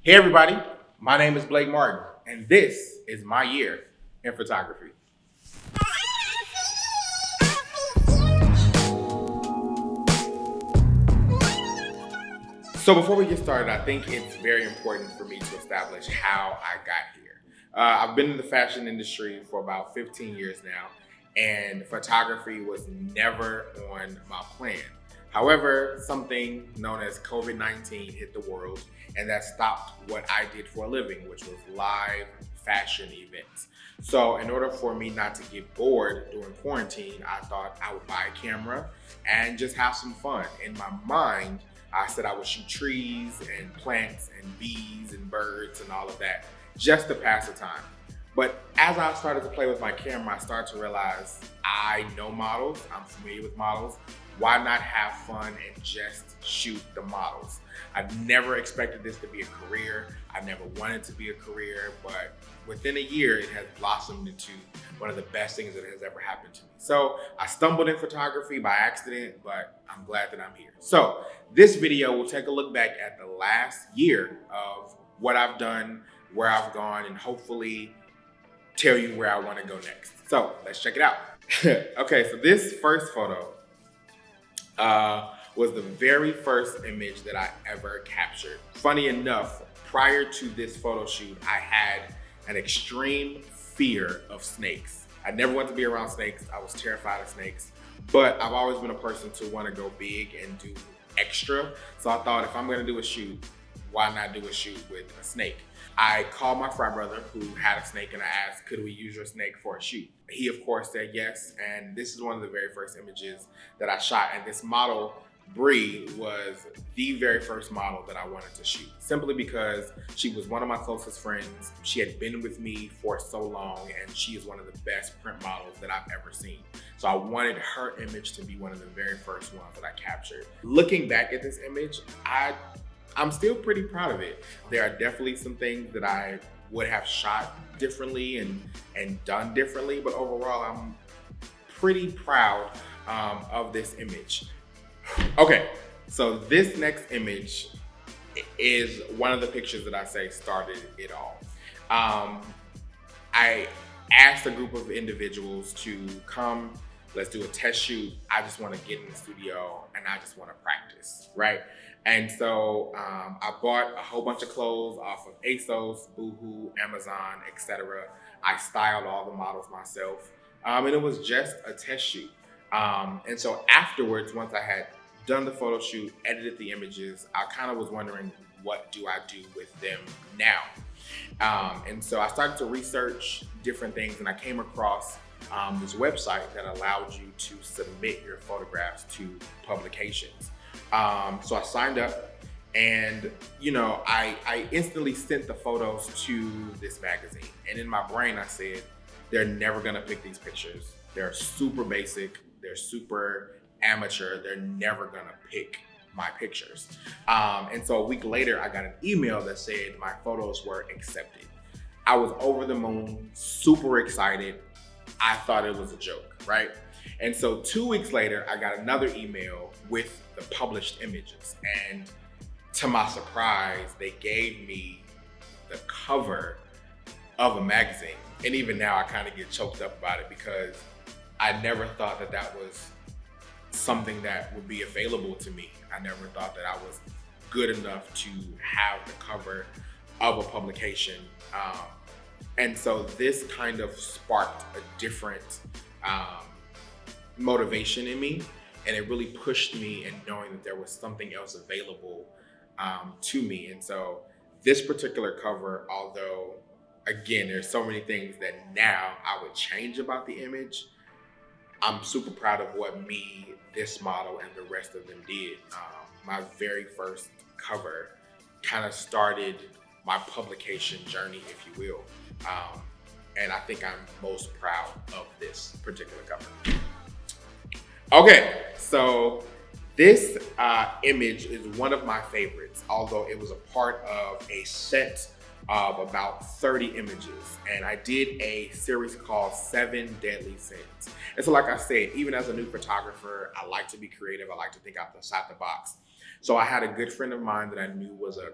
Hey everybody, my name is Blake Martin, and this is my year in photography. So before we get started, I think it's very important for me to establish how I got here. I've been in the fashion industry for about 15 years now, and photography was never on my plan. However, something known as COVID-19 hit the world, and that stopped what I did for a living, which was live fashion events. So, in order for me not to get bored during quarantine, I thought I would buy a camera and just have some fun. In my mind, I said I would shoot trees and plants and bees and birds and all of that just to pass the time. But as I started to play with my camera, I started to realize I know models, I'm familiar with models. Why not have fun and just shoot the models? I never expected this to be a career. I never wanted to be a career, but within a year, it has blossomed into one of the best things that has ever happened to me. So I stumbled in photography by accident, but I'm glad that I'm here. So this video will take a look back at the last year of what I've done, where I've gone, and hopefully tell you where I want to go next. So let's check it out. Okay, so this first photo was the very first image that I ever captured. Funny enough, prior to this photo shoot, I had an extreme fear of snakes. I never wanted to be around snakes. I was terrified of snakes, but I've always been a person to want to go big and do extra. So I thought if I'm gonna do a shoot, why not do a shoot with a snake? I called my frat brother who had a snake and I asked, could we use your snake for a shoot? He of course said yes. And this is one of the very first images that I shot. And this model, Bree, was the very first model that I wanted to shoot, simply because she was one of my closest friends. She had been with me for so long, and she is one of the best print models that I've ever seen. So I wanted her image to be one of the very first ones that I captured. Looking back at this image, I'm still pretty proud of it. There are definitely some things that I would have shot differently and done differently, but overall, I'm pretty proud of this image. Okay, so this next image is one of the pictures that I say started it all. I asked a group of individuals to come, let's do a test shoot. I just want to get in the studio and I just want to practice, right? And so I bought a whole bunch of clothes off of ASOS, Boohoo, Amazon, etc. I styled all the models myself, and it was just a test shoot. And so afterwards, once I had done the photo shoot, edited the images, I kind of was wondering, what do I do with them now? And so I started to research different things, and I came across this website that allowed you to submit your photographs to publications. So I signed up, and I instantly sent the photos to this magazine. And in my brain, I said, they're never gonna pick these pictures. They're super basic, they're super amateur, they're never gonna pick my pictures. And so a week later, I got an email that said my photos were accepted. I was over the moon, super excited. I thought it was a joke, right? And so 2 weeks later, I got another email with the published images. And to my surprise, they gave me the cover of a magazine. And even now, I kind of get choked up about it because I never thought that that was something that would be available to me. I never thought that I was good enough to have the cover of a publication. And so this kind of sparked a different motivation in me, and it really pushed me in knowing that there was something else available to me. And so this particular cover, although again, there's so many things that now I would change about the image, I'm super proud of what me, this model, and the rest of them did. My very first cover kind of started my publication journey, if you will. And I think I'm most proud of this particular cover. Okay, so this image is one of my favorites, although it was a part of a set of about 30 images. And I did a series called 7 Deadly Sins. And so like I said, even as a new photographer, I like to be creative. I like to think outside the box. So I had a good friend of mine that I knew was a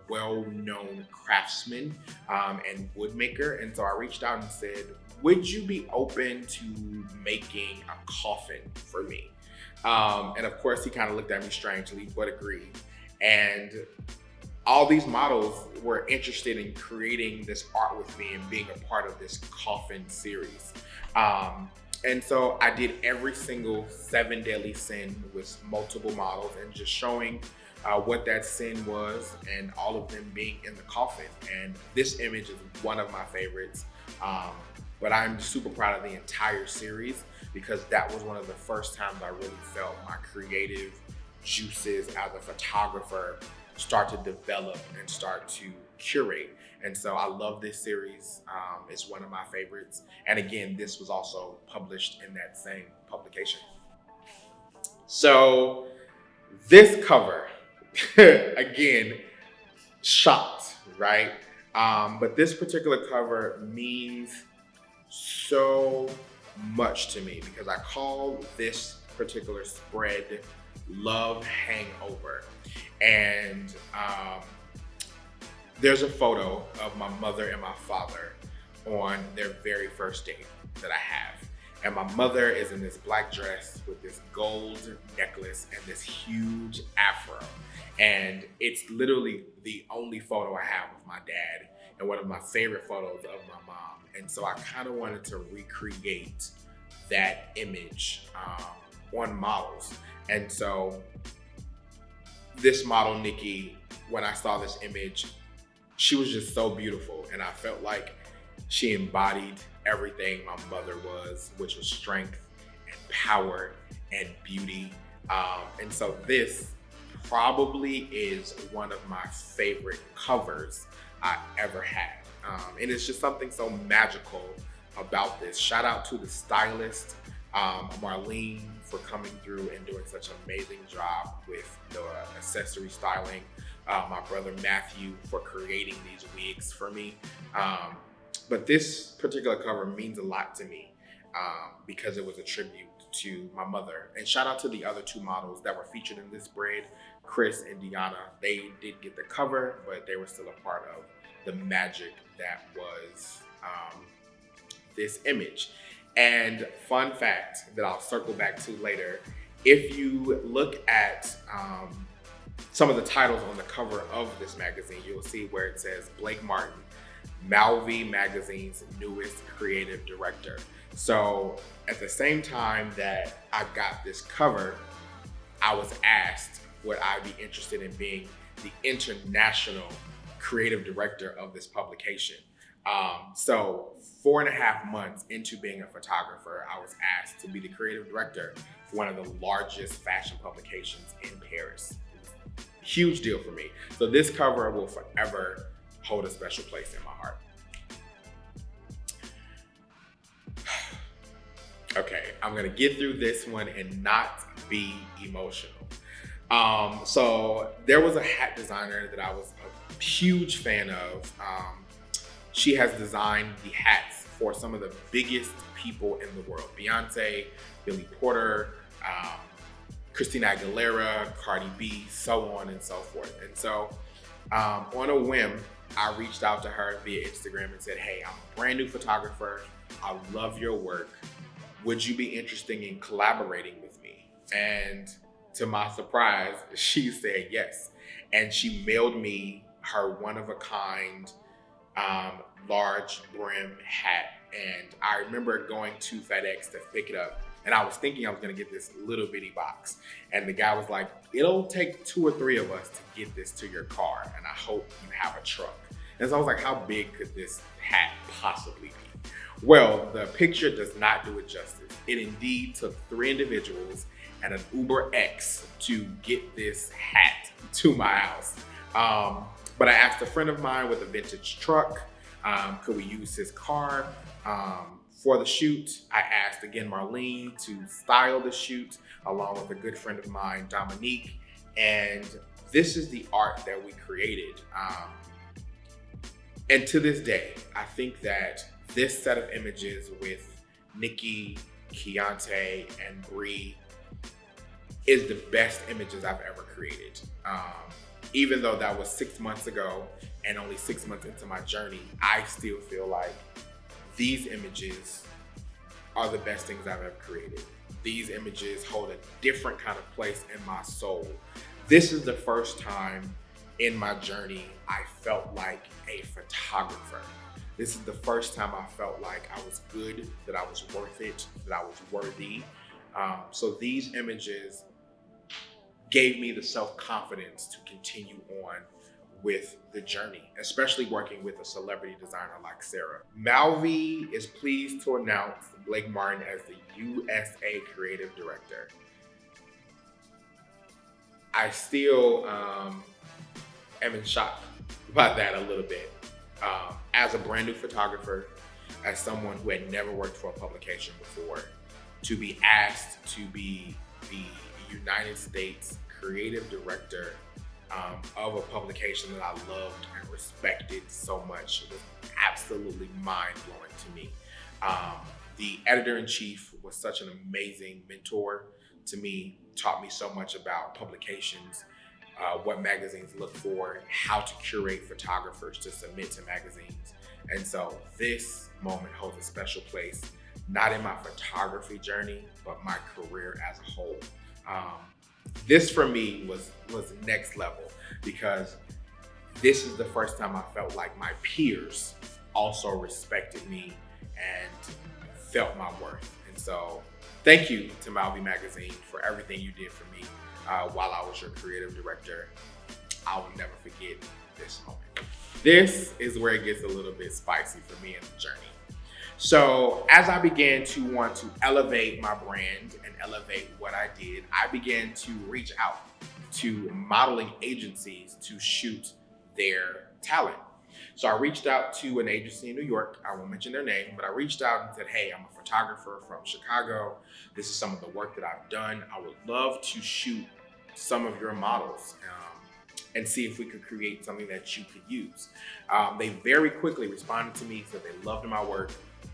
well-known craftsman and woodmaker. And so I reached out and said, would you be open to making a coffin for me? And of course, he kind of looked at me strangely, but agreed. And all these models were interested in creating this art with me and being a part of this coffin series. And so I did every single 7 Deadly Sin with multiple models and just showing what that sin was and all of them being in the coffin. And this image is one of my favorites. But I'm super proud of the entire series because that was one of the first times I really felt my creative juices as a photographer start to develop and start to curate. And so I love this series. It's one of my favorites. And again, this was also published in that same publication. So this cover, again, shocked, right? But this particular cover means so much to me because I call this particular spread Love Hangover. And there's a photo of my mother and my father on their very first date that I have. And my mother is in this black dress with this gold necklace and this huge afro. And it's literally the only photo I have of my dad and one of my favorite photos of my mom. And so I kind of wanted to recreate that image on models. And so this model, Nikki, when I saw this image, she was just so beautiful. And I felt like she embodied everything my mother was, which was strength and power and beauty. And so this probably is one of my favorite covers I ever had. And it's just something so magical about this. Shout out to the stylist, Marlene, for coming through and doing such an amazing job with the accessory styling. My brother Matthew for creating these wigs for me. But this particular cover means a lot to me because it was a tribute to my mother. And shout out to the other 2 models that were featured in this spread, Chris and Deanna. They did get the cover, but they were still a part of the magic that was this image. And fun fact that I'll circle back to later, if you look at some of the titles on the cover of this magazine, you'll see where it says Blake Martin, Malvi Magazine's newest creative director. So at the same time that I got this cover, I was asked would I be interested in being the international creative director of this publication. So 4.5 months into being a photographer, I was asked to be the creative director for one of the largest fashion publications in Paris. Huge deal for me. So this cover will forever hold a special place in my heart. Okay, I'm gonna get through this one and not be emotional. So there was a hat designer that I was a huge fan of. She has designed the hats for some of the biggest people in the world. Beyonce, Billy Porter, Christina Aguilera, Cardi B, so on and so forth. And so on a whim, I reached out to her via Instagram and said, hey, I'm a brand new photographer. I love your work. Would you be interested in collaborating with me? And to my surprise, she said yes. And she mailed me her one-of-a-kind large brim hat. And I remember going to FedEx to pick it up. And I was thinking I was gonna get this little bitty box. And the guy was like, it'll take 2 or 3 of us to get this to your car. And I hope you have a truck. And so I was like, how big could this hat possibly be? Well, the picture does not do it justice. It indeed took 3 individuals and an Uber X to get this hat to my house. But I asked a friend of mine with a vintage truck, could we use his car for the shoot? I asked again Marlene to style the shoot along with a good friend of mine, Dominique. And this is the art that we created. And to this day, I think that this set of images with Nikki, Keontae, and Bree is the best images I've ever created. Even though that was 6 months ago and only 6 months into my journey, I still feel like these images are the best things I've ever created. These images hold a different kind of place in my soul. This is the first time in my journey I felt like a photographer. This is the first time I felt like I was good, that I was worth it, that I was worthy. So these images gave me the self-confidence to continue on with the journey, especially working with a celebrity designer like Sarah. Malvi is pleased to announce Blake Martin as the USA Creative Director. I still am in shock about that a little bit. As a brand new photographer, as someone who had never worked for a publication before, to be asked to be the United States creative director of a publication that I loved and respected so much was absolutely mind-blowing to me. The editor-in-chief was such an amazing mentor to me, taught me so much about publications, what magazines look for, how to curate photographers to submit to magazines. And so this moment holds a special place, not in my photography journey, but my career as a whole. This for me was next level, because this is the first time I felt like my peers also respected me and felt my worth. And so thank you to Malvi Magazine for everything you did for me while I was your creative director. I will never forget this moment. This is where it gets a little bit spicy for me in the journey. So as I began to want to elevate my brand and elevate what I did, I began to reach out to modeling agencies to shoot their talent. So I reached out to an agency in New York. I won't mention their name, but I reached out and said, hey, I'm a photographer from Chicago. This is some of the work that I've done. I would love to shoot some of your models and see if we could create something that you could use. They very quickly responded to me, said they loved my work,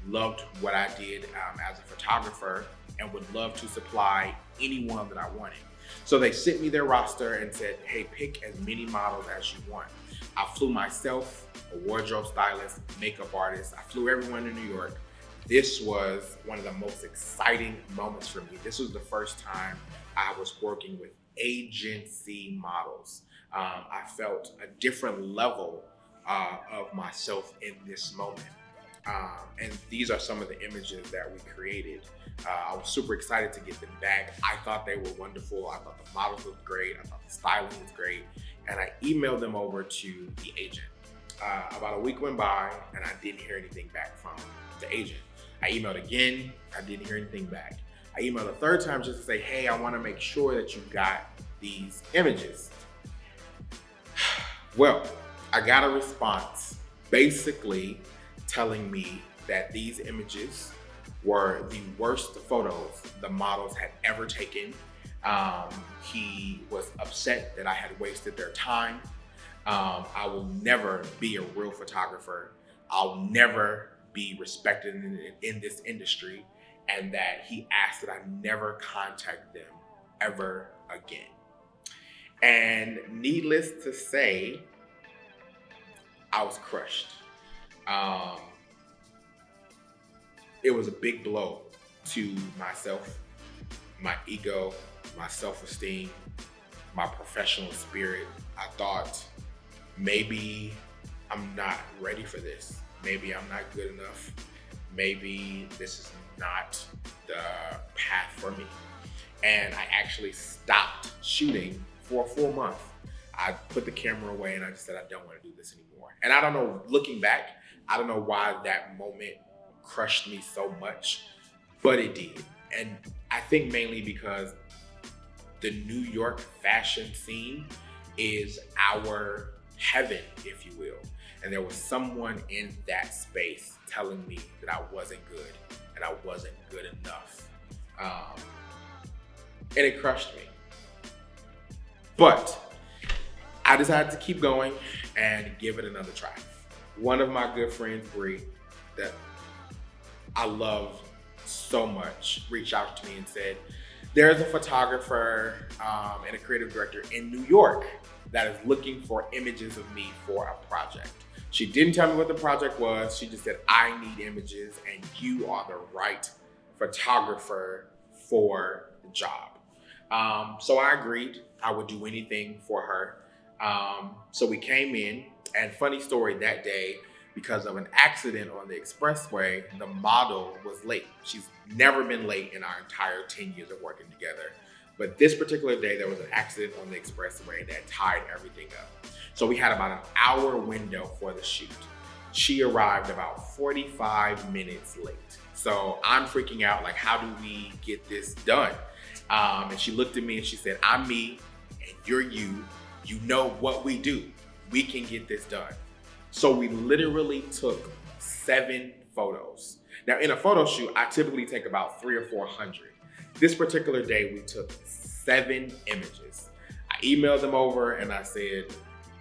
loved what I did as a photographer, and would love to supply anyone that I wanted. So they sent me their roster and said, hey, pick as many models as you want. I flew myself, a wardrobe stylist, makeup artist. I flew everyone to New York. This was one of the most exciting moments for me. This was the first time I was working with agency models. I felt a different level of myself in this moment. And these are some of the images that we created. I was super excited to get them back. I thought they were wonderful. I thought the models looked great. I thought the styling was great. And I emailed them over to the agent. About a week went by and I didn't hear anything back from the agent. I emailed again, I didn't hear anything back. I emailed a third time just to say, hey, I wanna make sure that you got these images. Well, I got a response basically telling me that these images were the worst photos the models had ever taken. He was upset that I had wasted their time. I will never be a real photographer. I'll never be respected in this industry, and that he asked that I never contact them ever again. And needless to say, I was crushed. It was a big blow to myself, my ego, my self-esteem, my professional spirit. I thought maybe I'm not ready for this. Maybe I'm not good enough. Maybe this is not the path for me. And I actually stopped shooting for a full month. I put the camera away and I just said, I don't want to do this anymore. And I don't know, looking back, I don't know why that moment crushed me so much, but it did. And I think mainly because the New York fashion scene is our heaven, if you will. And there was someone in that space telling me that I wasn't good and I wasn't good enough. And it crushed me. But I decided to keep going and give it another try. One of my good friends, Bree, that I love so much, reached out to me and said, there's a photographer and a creative director in New York that is looking for images of me for a project. She didn't tell me what the project was. She just said, I need images and you are the right photographer for the job. So I agreed I would do anything for her. So we came in, and funny story, that day, because of an accident on the expressway, the model was late. She's never been late in our entire 10 years of working together. But this particular day, there was an accident on the expressway that tied everything up. So we had about an hour window for the shoot. She arrived about 45 minutes late. So I'm freaking out, like, how do we get this done? And she looked at me and she said, I'm me and you're you. You know what we do. We can get this done. So we literally took 7 photos. Now in a photo shoot, I typically take about 300 or 400. This particular day, we took 7 images. I emailed them over and I said,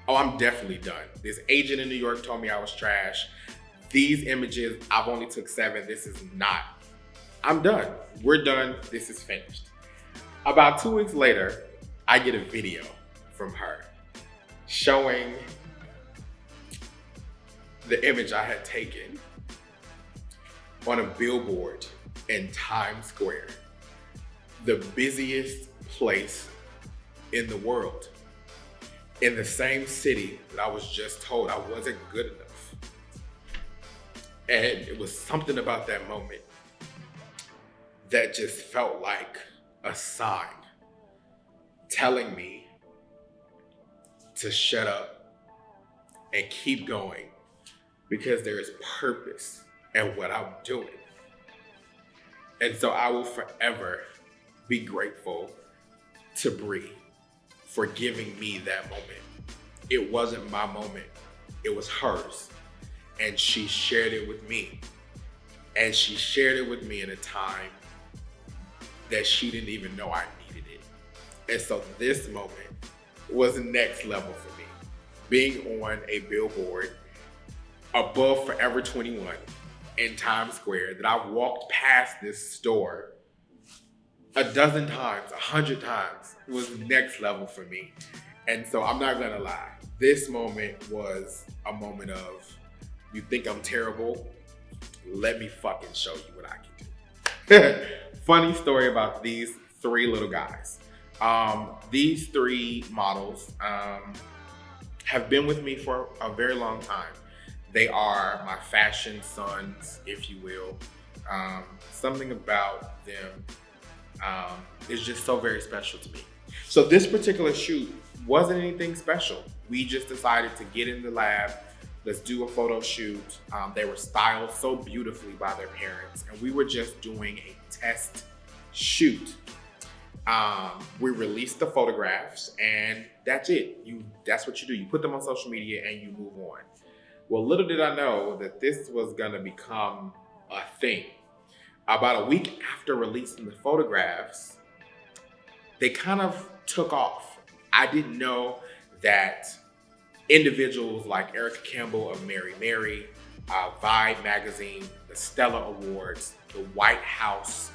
oh, I'm definitely done. This agent in New York told me I was trash. These images, I've only took 7. This is not, I'm done. We're done. This is finished. About 2 weeks later, I get a video from her showing the image I had taken on a billboard in Times Square, the busiest place in the world, in the same city that I was just told I wasn't good enough. And it was something about that moment that just felt like a sign telling me to shut up and keep going, because there is purpose in what I'm doing. And so I will forever be grateful to Bree for giving me that moment. It wasn't my moment, it was hers. And she shared it with me. And she shared it with me in a time that she didn't even know I needed it. And so this moment was next level for me. Being on a billboard above Forever 21 in Times Square, that I walked past this store a dozen times, 100 times, was next level for me. And so I'm not gonna lie, this moment was a moment of, you think I'm terrible? Let me fucking show you what I can do. Funny story about these 3 little guys. These 3 models have been with me for a very long time. They are my fashion sons, if you will. Something about them is just so very special to me. So this particular shoot wasn't anything special. We just decided to get in the lab, let's do a photo shoot. They were styled so beautifully by their parents, and we were just doing a test shoot. We released the photographs, and that's it. That's what you do. You put them on social media and you move on. Well, little did I know that this was gonna become a thing. About a week after releasing the photographs, they kind of took off. I didn't know that individuals like Erica Campbell of Mary Mary, Vibe Magazine, the Stella Awards, the White House,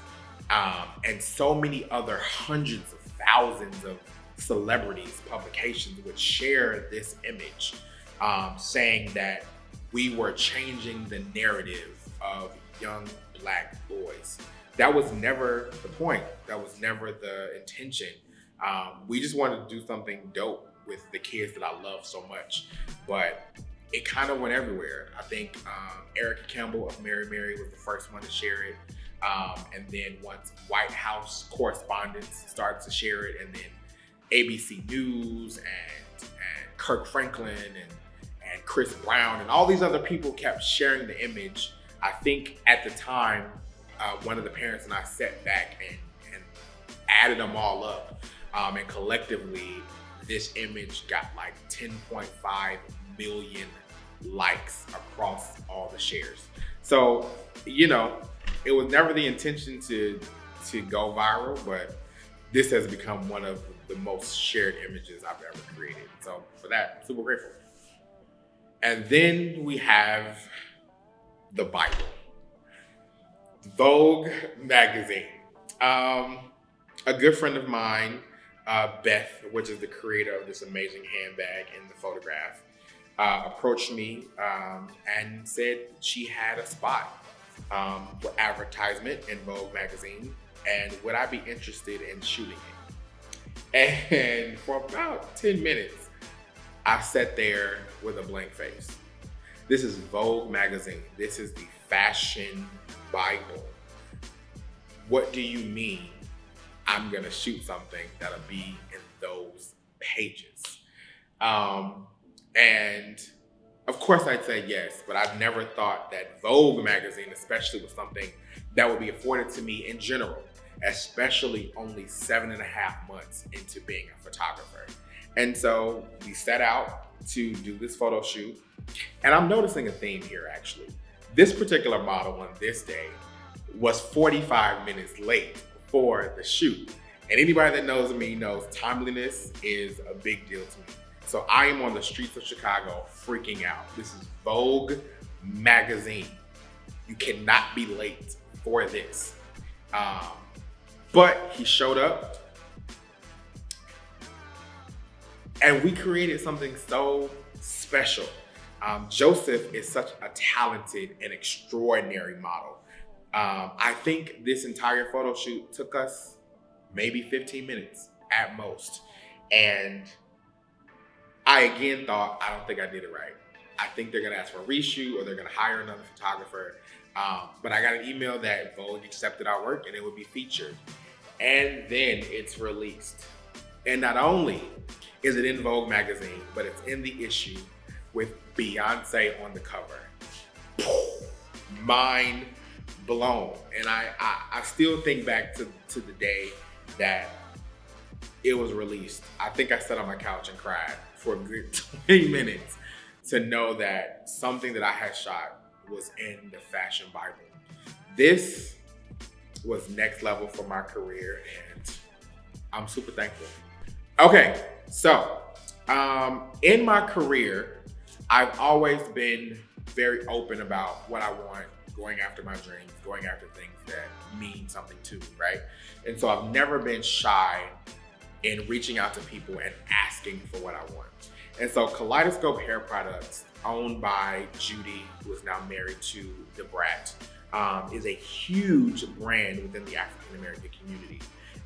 and so many other hundreds of thousands of celebrities, publications would share this image, saying that we were changing the narrative of young Black boys. That was never the point. That was never the intention. We just wanted to do something dope with the kids that I love so much, but it kind of went everywhere. I think Erica Campbell of Mary Mary was the first one to share it. And then once White House correspondents started to share it, and then ABC News and Kirk Franklin and Chris Brown and all these other people kept sharing the image. I think at the time, one of the parents and I sat back and added them all up. And collectively, this image got like 10.5 million likes across all the shares. So, you know, it was never the intention to go viral, but this has become one of the most shared images I've ever created. So for that, I'm super grateful. And then we have the Bible. Vogue magazine. a good friend of mine, Beth, which is the creator of this amazing handbag in the photograph, approached me and said she had a spot for advertisement in Vogue magazine, and would I be interested in shooting it? And for about 10 minutes, I sat there with a blank face. This is Vogue magazine. This is the fashion Bible. What do you mean I'm gonna shoot something that'll be in those pages? And of course I'd say yes, but I've never thought that Vogue magazine especially was something that would be afforded to me in general, especially only 7.5 months into being a photographer. And so we set out to do this photo shoot, and I'm noticing a theme here actually. This particular model on this day was 45 minutes late for the shoot. And anybody that knows me knows timeliness is a big deal to me. So I am on the streets of Chicago freaking out. This is Vogue magazine. You cannot be late for this. But he showed up and we created something so special. Joseph is such a talented and extraordinary model. I think this entire photo shoot took us maybe 15 minutes at most. And I again thought, I don't think I did it right. I think they're gonna ask for a reshoot or they're gonna hire another photographer. But I got an email that Vogue accepted our work and it would be featured. And then it's released. And not only is it in Vogue magazine, but it's in the issue with Beyonce on the cover. Mind blown. And I still think back to the day that it was released. I think I sat on my couch and cried for a good 20 minutes to know that something that I had shot was in the fashion Bible. This was next level for my career and I'm super thankful. Okay, so in my career, I've always been very open about what I want, going after my dreams, going after things that mean something to me, right? And so I've never been shy in reaching out to people and asking for what I want. And so Kaleidoscope Hair Products, owned by Judy, who is now married to Da Brat, is a huge brand within the African American community.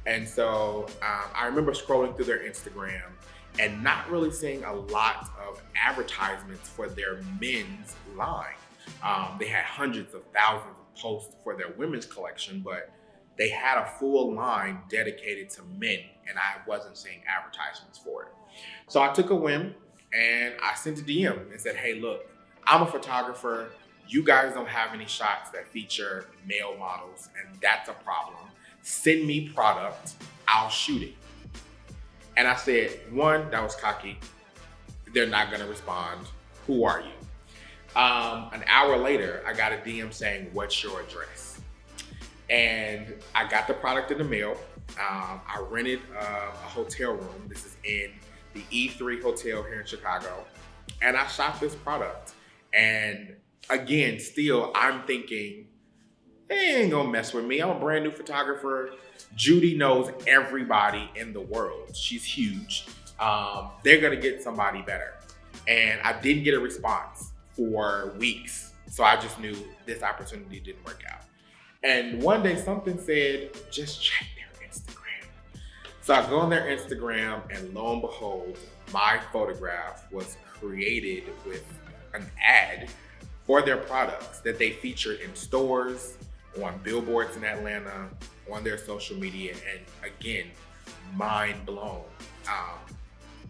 And so I remember scrolling through their Instagram and not really seeing a lot of advertisements for their men's line. They had hundreds of thousands of posts for their women's collection, but they had a full line dedicated to men, and I wasn't seeing advertisements for it. So I took a whim and I sent a DM and said, hey, look, I'm a photographer. You guys don't have any shots that feature male models, and that's a problem. Send me product, I'll shoot it. And I said, one, that was cocky. They're not gonna respond. Who are you? An hour later, I got a DM saying, what's your address? And I got the product in the mail. I rented a hotel room. This is in the E3 Hotel here in Chicago. And I shot this product. And again, still, I'm thinking, they ain't gonna mess with me. I'm a brand new photographer. Judy knows everybody in the world. She's huge. They're gonna get somebody better. And I didn't get a response for weeks. So I just knew this opportunity didn't work out. And one day something said, just check their Instagram. So I go on their Instagram and lo and behold, my photograph was created with an ad for their products that they featured in stores, on billboards in Atlanta, on their social media, and again, mind blown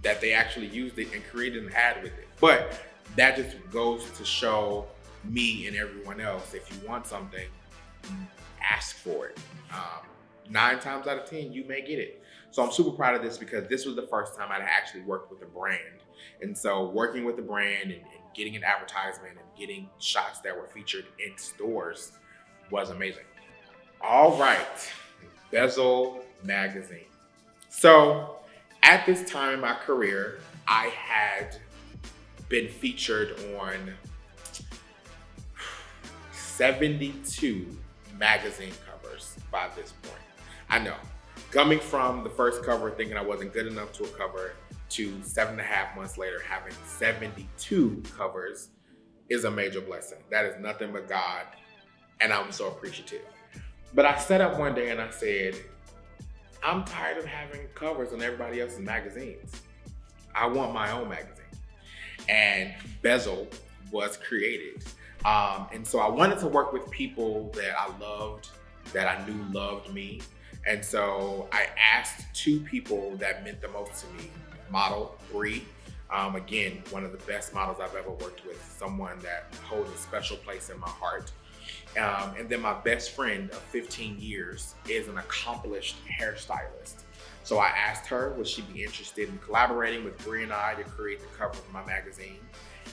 that they actually used it and created an ad with it. But that just goes to show me and everyone else, if you want something, ask for it. 9 times out of 10, you may get it. So I'm super proud of this because this was the first time I'd actually worked with a brand. And so working with the brand and getting an advertisement and getting shots that were featured in stores was amazing. All right, Bezel Magazine. So at this time in my career, I had been featured on 72 magazine covers by this point. I know, Coming from the first cover thinking I wasn't good enough to a cover to 7.5 months later having 72 covers is a major blessing. That is nothing but God, and I'm so appreciative. But I sat up one day and I said, I'm tired of having covers on everybody else's magazines. I want my own magazine. And Bezel was created. And so I wanted to work with people that I loved, that I knew loved me. And so I asked two people that meant the most to me. Model Bree, again, one of the best models I've ever worked with, someone that holds a special place in my heart. And then my best friend of 15 years is an accomplished hairstylist. So I asked her, would she be interested in collaborating with Bree and I to create the cover of my magazine?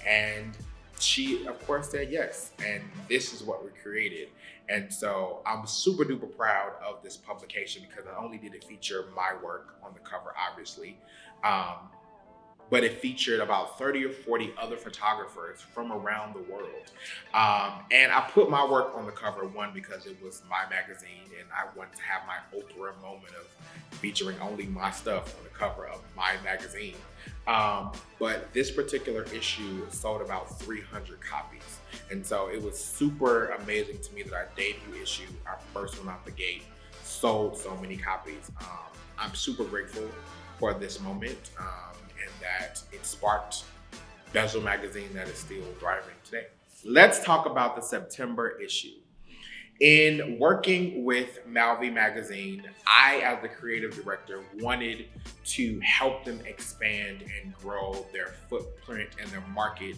And she, of course, said yes. And this is what we created. And so I'm super duper proud of this publication because not only did it feature my work on the cover, obviously, but it featured about 30 or 40 other photographers from around the world. And I put my work on the cover, one, because it was my magazine and I wanted to have my Oprah moment of featuring only my stuff on the cover of my magazine. But this particular issue sold about 300 copies. And so it was super amazing to me that our debut issue, our first one out the gate, sold so many copies. I'm super grateful for this moment. And that it sparked Bezel magazine that is still thriving today. Let's talk about the September issue. In working with Malvi magazine, I, as the creative director, wanted to help them expand and grow their footprint and their market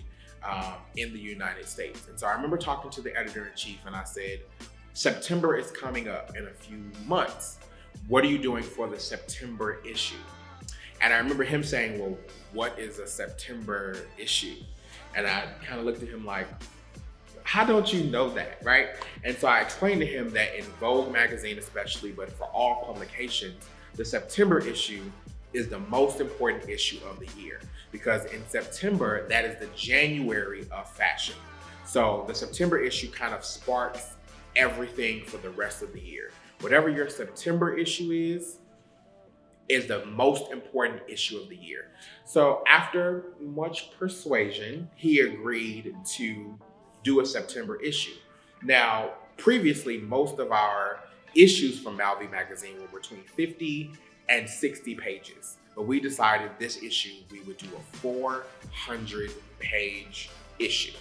in the United States. And so I remember talking to the editor-in-chief and I said, September is coming up in a few months. What are you doing for the September issue? And I remember him saying, well, what is a September issue? And I kind of looked at him like, how don't you know that, right? And so I explained to him that in Vogue magazine especially, but for all publications, the September issue is the most important issue of the year because in September, that is the January of fashion. So the September issue kind of sparks everything for the rest of the year. Whatever your September issue is the most important issue of the year. So after much persuasion, he agreed to do a September issue. Now, previously, most of our issues from Malvi magazine were between 50 and 60 pages, but we decided this issue, we would do a 400-page issue.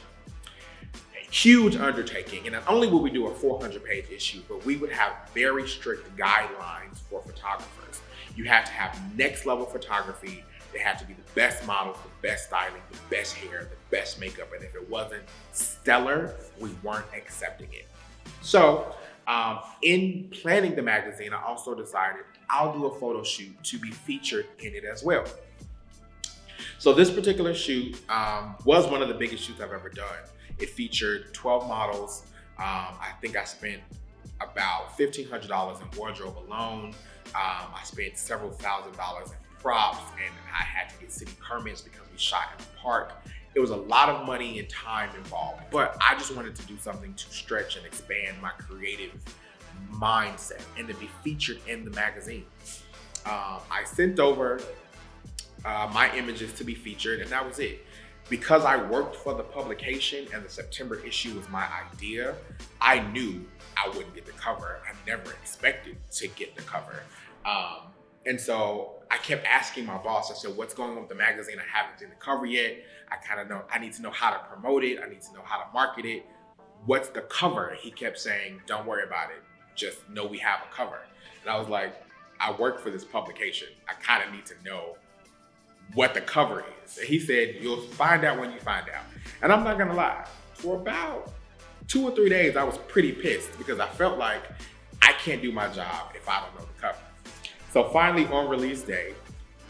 A huge undertaking, and not only would we do a 400-page issue, but we would have very strict guidelines for photographers. You have to have next level photography. They have to be the best models, the best styling, the best hair, the best makeup. And if it wasn't stellar, we weren't accepting it. So in planning the magazine, I also decided I'll do a photo shoot to be featured in it as well. So this particular shoot was one of the biggest shoots I've ever done. It featured 12 models. I think I spent about $1,500 in wardrobe alone. I spent several $1,000s in props, and I had to get city permits because we shot in the park. It was a lot of money and time involved, but I just wanted to do something to stretch and expand my creative mindset and to be featured in the magazine. I sent over my images to be featured, and that was it. Because I worked for the publication and the September issue was my idea, I knew I wouldn't get the cover. I never expected to get the cover. And so I kept asking my boss, I said, what's going on with the magazine? I haven't seen the cover yet. I need to know how to promote it. I need to know how to market it. What's the cover? He kept saying, don't worry about it. Just know we have a cover. And I was like, I work for this publication. I kind of need to know what the cover is. And he said, you'll find out when you find out. And I'm not gonna lie, for about 2 or 3 days, I was pretty pissed because I felt like I can't do my job if I don't know the cover. So finally on release day,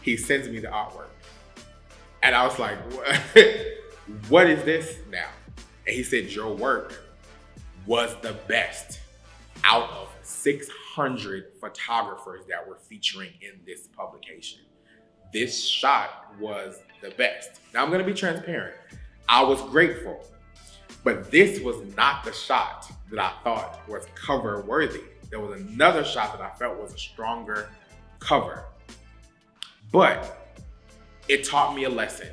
he sends me the artwork. And I was like, what is this now? And he said, your work was the best out of 600 photographers that were featuring in this publication. This shot was the best. Now I'm gonna be transparent. I was grateful, but this was not the shot that I thought was cover worthy. there was another shot that I felt was a stronger cover. But it taught me a lesson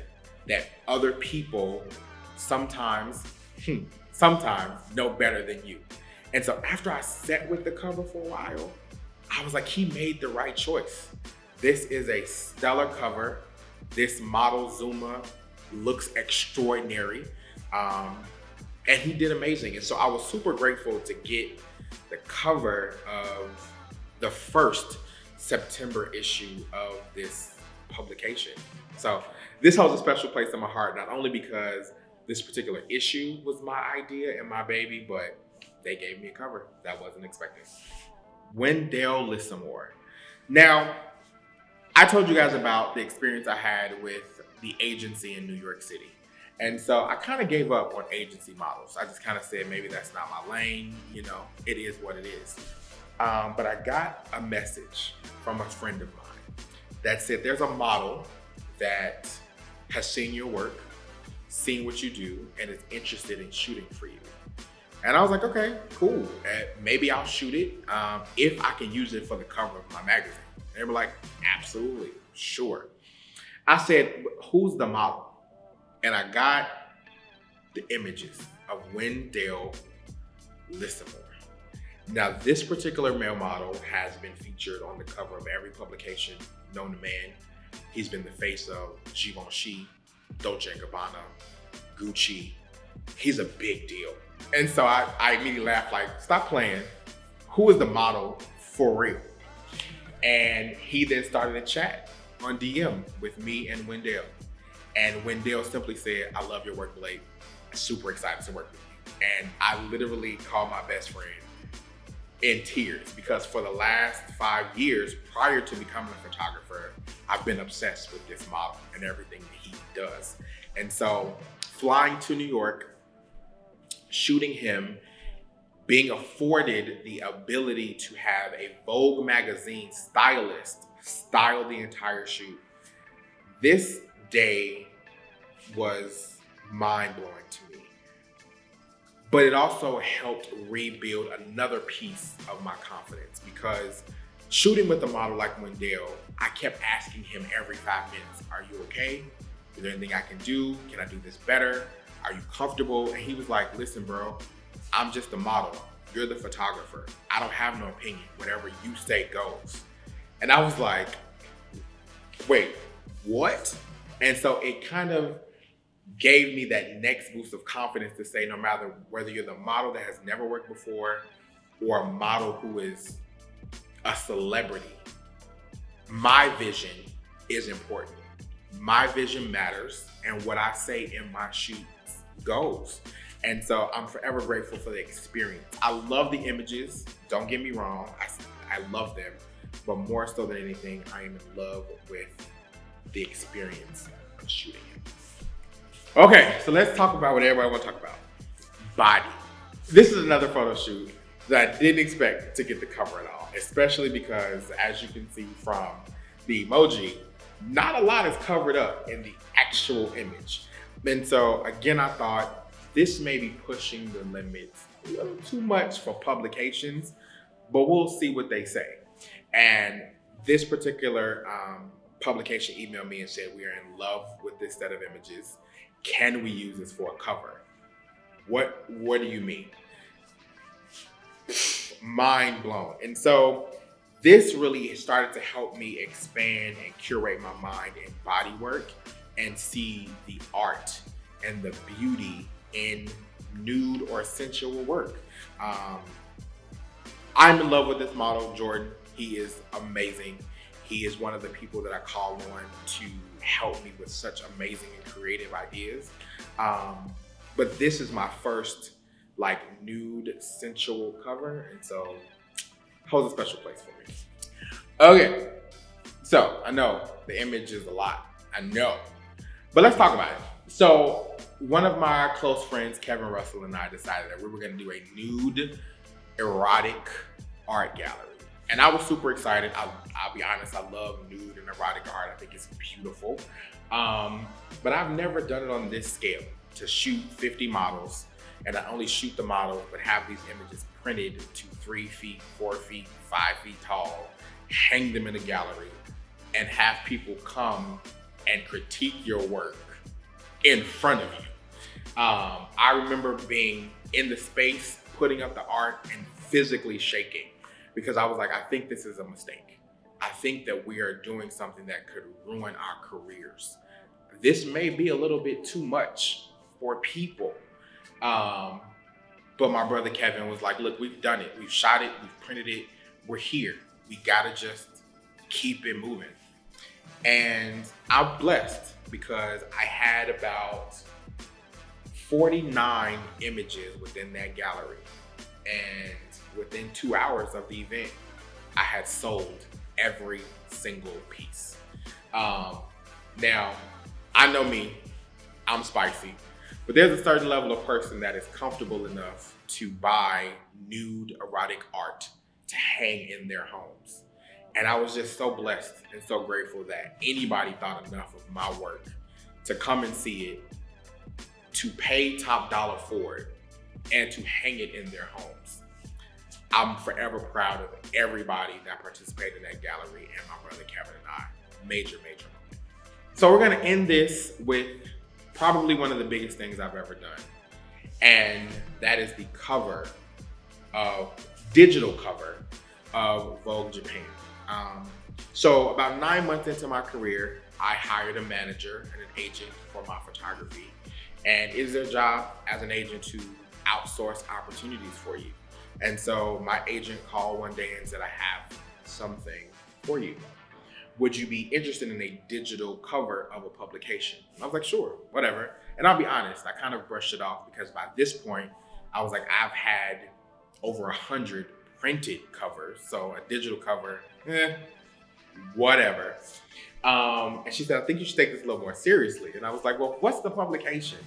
that other people sometimes know better than you. And so after I sat with the cover for a while, I was like, he made the right choice. This is a stellar cover. This model, Zuma, looks extraordinary. And he did amazing. And so I was super grateful to get the cover of the first September issue of this publication. So this holds a special place in my heart, not only because this particular issue was my idea and my baby, but they gave me a cover that I wasn't expecting. Wendell Lissamore. Now, I told you guys about the experience I had with the agency in New York City. And so I kind of gave up on agency models. I just kind of said, maybe that's not my lane. You know, it is what it is. But I got a message from a friend of mine that said, there's a model that has seen your work, seen what you do, and is interested in shooting for you. And I was like, okay, cool. Maybe I'll shoot it if I can use it for the cover of my magazine. And they were like, absolutely, sure. I said, who's the model? And I got the images of Wendell Lissamore. Now, this particular male model has been featured on the cover of every publication known to man. He's been the face of Givenchy, Dolce & Gabbana, Gucci. He's a big deal. And so I immediately laughed, like, stop playing. Who is the model for real? And he then started a chat on DM with me and Wendell. And Wendell simply said, I love your work, Blake. Super excited to work with you. And I literally called my best friend in tears because for the last 5 years prior to becoming a photographer, I've been obsessed with this model and everything that he does. And so flying to New York, shooting him, being afforded the ability to have a Vogue magazine stylist style the entire shoot, this day was mind-blowing to me. But it also helped rebuild another piece of my confidence because shooting with a model like Wendell, I kept asking him every 5 minutes, are you okay? Is there anything I can do? Can I do this better? Are you comfortable? And he was like, listen, bro, I'm just a model. You're the photographer. I don't have no opinion. Whatever you say goes. And I was like, wait, what? And so it kind of gave me that next boost of confidence to say, no matter whether you're the model that has never worked before or a model who is a celebrity, my vision is important. My vision matters, and what I say in my shoots goes. And so I'm forever grateful for the experience. I love the images, don't get me wrong, I love them, but more so than anything, I am in love with the experience of shooting him. Okay, so let's talk about what everybody wants to talk about. Body. This is another photo shoot that I didn't expect to get the cover at all, especially because, as you can see from the emoji, not a lot is covered up in the actual image. And so again, I thought this may be pushing the limits a little too much for publications, but we'll see what they say. And this particular publication emailed me and said, we are in love with this set of images. Can we use this for a cover? What do you mean? Mind blown. And so this really started to help me expand and curate my mind in body work and see the art and the beauty in nude or sensual work. I'm in love with this model, Jordan. He is amazing. He is one of the people that I call on to help me with such amazing and creative ideas. But this is my first like nude sensual cover, and so holds a special place for me. Okay, so I know the image is a lot, I know, but let's talk about it. So one of my close friends, Kevin Russell, and I decided that we were gonna do a nude erotic art gallery. And I was super excited. I'll be honest, I love nude and erotic art. I think it's beautiful. But I've never done it on this scale, to shoot 50 models and not only shoot the models, but have these images printed to 3 feet, 4 feet, 5 feet tall, hang them in a gallery, and have people come and critique your work in front of you. I remember being in the space, putting up the art and physically shaking because I was like, I think this is a mistake. I think that we are doing something that could ruin our careers. This may be a little bit too much for people. But my brother Kevin was like, look, we've done it. We've shot it, we've printed it, we're here. We gotta just keep it moving. And I'm blessed because I had about 49 images within that gallery. And within 2 hours of the event, I had sold every single piece. Now, I know me, I'm spicy, but there's a certain level of person that is comfortable enough to buy nude erotic art to hang in their homes. And I was just so blessed and so grateful that anybody thought enough of my work to come and see it, to pay top dollar for it, and to hang it in their homes. I'm forever proud of everybody that participated in that gallery and my brother Kevin and I. Major, major moment. So we're gonna end this with probably one of the biggest things I've ever done. And that is the digital cover of Vogue Japan. So about 9 months into my career, I hired a manager and an agent for my photography. And it is their job as an agent to outsource opportunities for you. And so my agent called one day and said, I have something for you. Would you be interested in a digital cover of a publication? And I was like, sure, whatever. And I'll be honest, I kind of brushed it off because by this point, I was like, I've had over 100 printed covers. So a digital cover, whatever. And she said, I think you should take this a little more seriously. And I was like, well, what's the publication?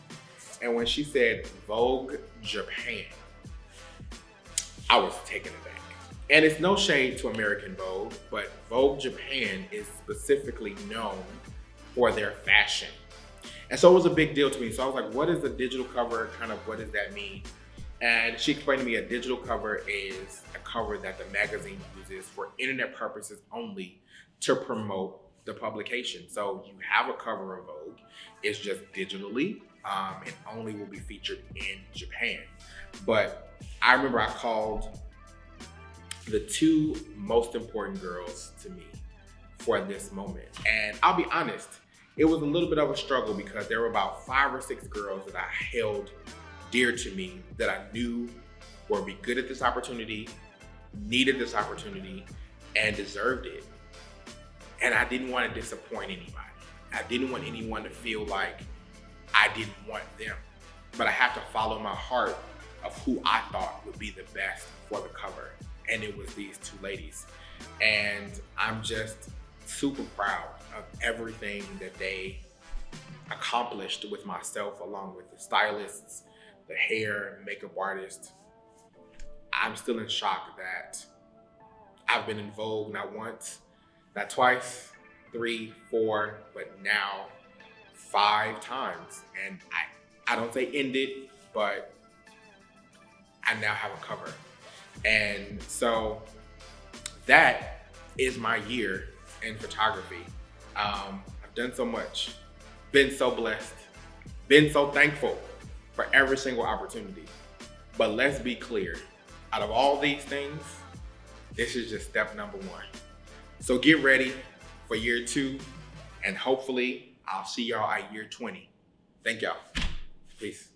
And when she said Vogue Japan, I was taken aback. And it's no shade to American Vogue, but Vogue Japan is specifically known for their fashion. And so it was a big deal to me. So I was like, what is a digital cover? Kind of what does that mean? And she explained to me a digital cover is a cover that the magazine uses for internet purposes only to promote the publication. So you have a cover of Vogue, it's just digitally, and only will be featured in Japan. But I remember I called the 2 most important girls to me for this moment. And I'll be honest, it was a little bit of a struggle because there were about 5 or 6 girls that I held dear to me that I knew would be good at this opportunity, needed this opportunity, and deserved it. And I didn't want to disappoint anybody. I didn't want anyone to feel like I didn't want them. But I had to follow my heart of who I thought would be the best for the cover. And it was these 2 ladies. And I'm just super proud of everything that they accomplished with myself, along with the stylists, the hair, makeup artist. I'm still in shock that I've been in Vogue not once, not twice, 3, 4, but now 5 times. And I don't say ended, but I now have a cover. And so that is my year in photography. I've done so much, been so blessed, been so thankful for every single opportunity. But let's be clear, out of all these things, this is just step number 1. So get ready for year 2, and hopefully I'll see y'all at year 20. Thank y'all. Peace.